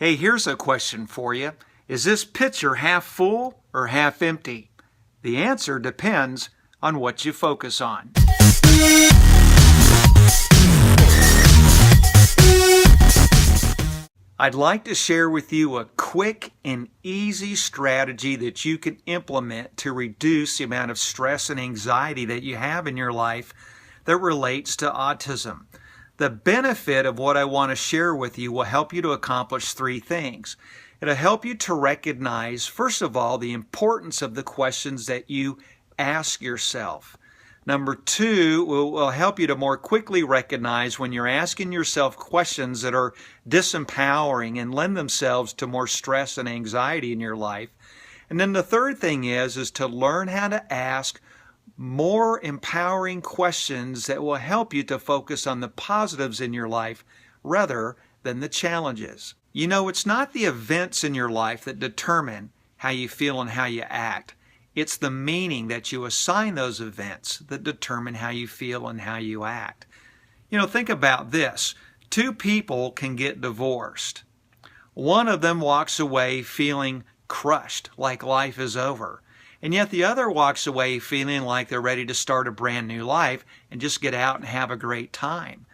Hey, here's a question for you. Is this pitcher half full or half empty? The answer depends on what you focus on. I'd like to share with you a quick and easy strategy that you can implement to reduce the amount of stress and anxiety that you have in your life that relates to autism. The benefit of what I want to share with you will help you to accomplish three things. It'll help you to recognize, first of all, the importance of the questions that you ask yourself. Number two, will help you to more quickly recognize when you're asking yourself questions that are disempowering and lend themselves to more stress and anxiety in your life. And then the third thing is to learn how to ask more empowering questions that will help you to focus on the positives in your life rather than the challenges. You know, it's not the events in your life that determine how you feel and how you act. It's the meaning that you assign those events that determine how you feel and how you act. You know, think about this. Two people can get divorced. One of them walks away feeling crushed, like life is over. And yet the other walks away feeling like they're ready to start a brand new life and just get out and have a great time.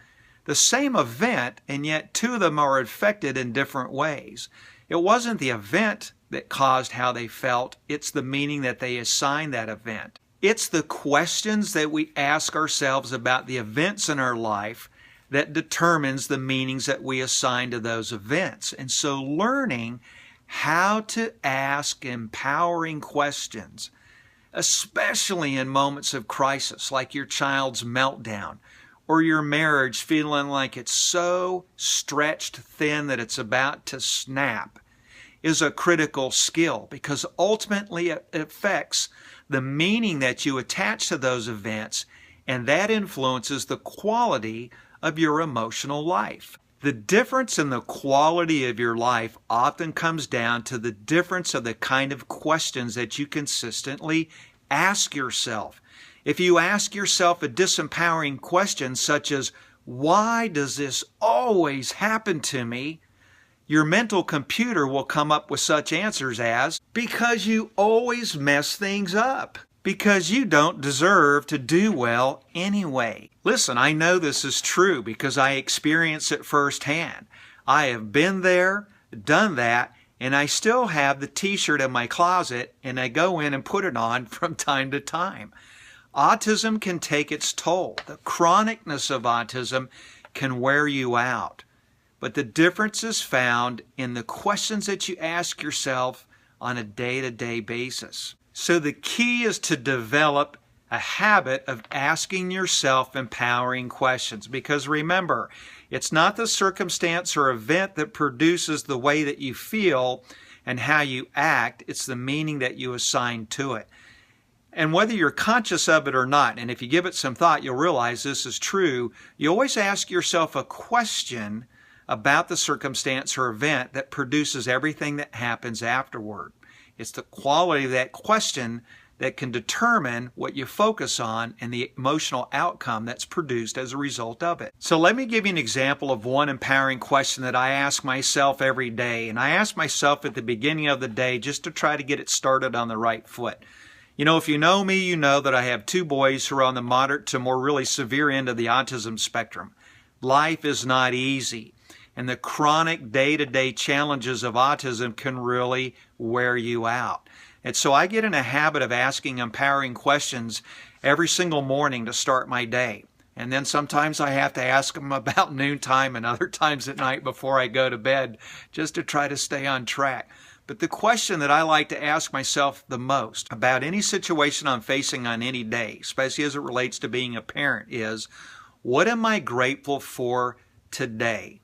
The same event, and yet two of them are affected in different ways. It wasn't the event that caused how they felt, it's the meaning that they assign that event. It's the questions that we ask ourselves about the events in our life that determines the meanings that we assign to those events. And so learning how to ask empowering questions, especially in moments of crisis like your child's meltdown or your marriage feeling like it's so stretched thin that it's about to snap, is a critical skill because ultimately it affects the meaning that you attach to those events, and that influences the quality of your emotional life. The difference in the quality of your life often comes down to the difference of the kind of questions that you consistently ask yourself. If you ask yourself a disempowering question such as, "Why does this always happen to me?" your mental computer will come up with such answers as, "Because you always mess things up. Because you don't deserve to do well anyway." Listen, I know this is true because I experience it firsthand. I have been there, done that, and I still have the t-shirt in my closet and I go in and put it on from time to time. Autism can take its toll. The chronicness of autism can wear you out. But the difference is found in the questions that you ask yourself on a day-to-day basis. So the key is to develop a habit of asking yourself empowering questions. Because remember, it's not the circumstance or event that produces the way that you feel and how you act. It's the meaning that you assign to it. And whether you're conscious of it or not, and if you give it some thought, you'll realize this is true, you always ask yourself a question about the circumstance or event that produces everything that happens afterward. It's the quality of that question that can determine what you focus on and the emotional outcome that's produced as a result of it. So let me give you an example of one empowering question that I ask myself every day. And I ask myself at the beginning of the day just to try to get it started on the right foot. You know, if you know me, you know that I have two boys who are on the moderate to more really severe end of the autism spectrum. Life is not easy. And the chronic day-to-day challenges of autism can really wear you out. And so I get in a habit of asking empowering questions every single morning to start my day. And then sometimes I have to ask them about noontime and other times at night before I go to bed just to try to stay on track. But the question that I like to ask myself the most about any situation I'm facing on any day, especially as it relates to being a parent, is, what am I grateful for today?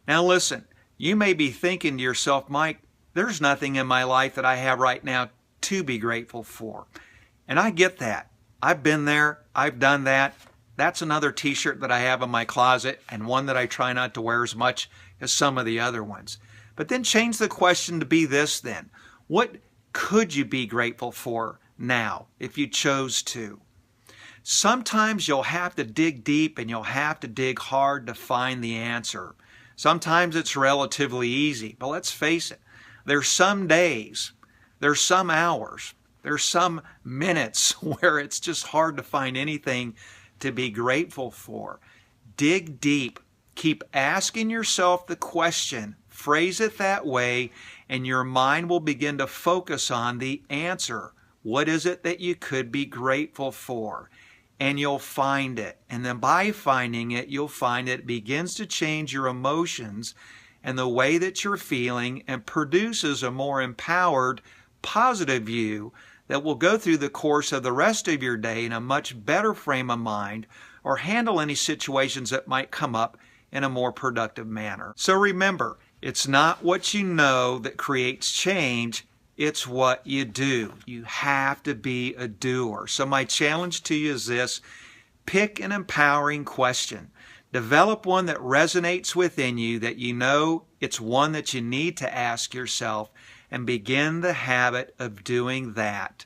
Now listen, you may be thinking to yourself, Mike, there's nothing in my life that I have right now to be grateful for. And I get that. I've been there. I've done that. That's another t-shirt that I have in my closet and one that I try not to wear as much as some of the other ones. But then change the question to be this then. What could you be grateful for now if you chose to? Sometimes you'll have to dig deep and you'll have to dig hard to find the answer. Sometimes it's relatively easy, but let's face it, there's some days, there's some hours, there's some minutes where it's just hard to find anything to be grateful for. Dig deep. Keep asking yourself the question. Phrase it that way, and your mind will begin to focus on the answer. What is it that you could be grateful for? And you'll find it. And then by finding it, you'll find it begins to change your emotions and the way that you're feeling, and produces a more empowered, positive view that will go through the course of the rest of your day in a much better frame of mind, or handle any situations that might come up in a more productive manner. So remember, it's not what you know that creates change, it's what you do. You have to be a doer. So my challenge to you is this: pick an empowering question. Develop one that resonates within you, that you know it's one that you need to ask yourself, and begin the habit of doing that.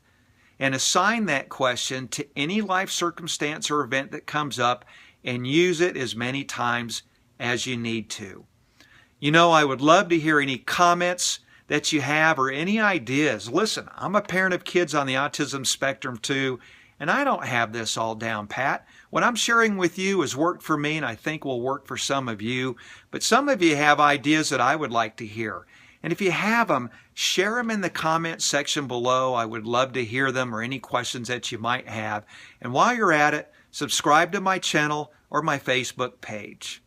And assign that question to any life circumstance or event that comes up, and use it as many times as you need to. You know, I would love to hear any comments that you have or any ideas. Listen, I'm a parent of kids on the autism spectrum too, and I don't have this all down pat. What I'm sharing with you has worked for me, and I think will work for some of you. But some of you have ideas that I would like to hear. And if you have them, share them in the comments section below. I would love to hear them, or any questions that you might have. And while you're at it, subscribe to my channel or my Facebook page.